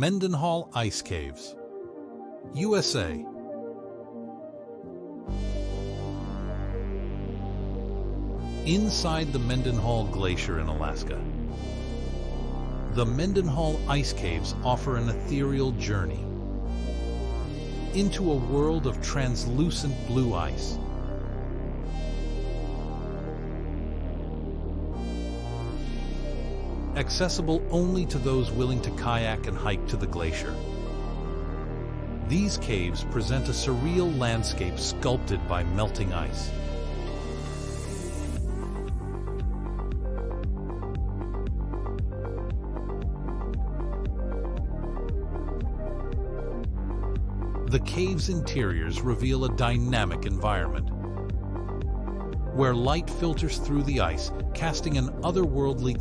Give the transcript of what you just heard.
Mendenhall Ice Caves, USA. Inside the Mendenhall Glacier in Alaska, the Mendenhall Ice Caves offer an ethereal journey into a world of translucent blue ice. Accessible only to those willing to kayak and hike to the glacier. These caves present a surreal landscape sculpted by melting ice. The cave's interiors reveal a dynamic environment, where light filters through the ice, casting an otherworldly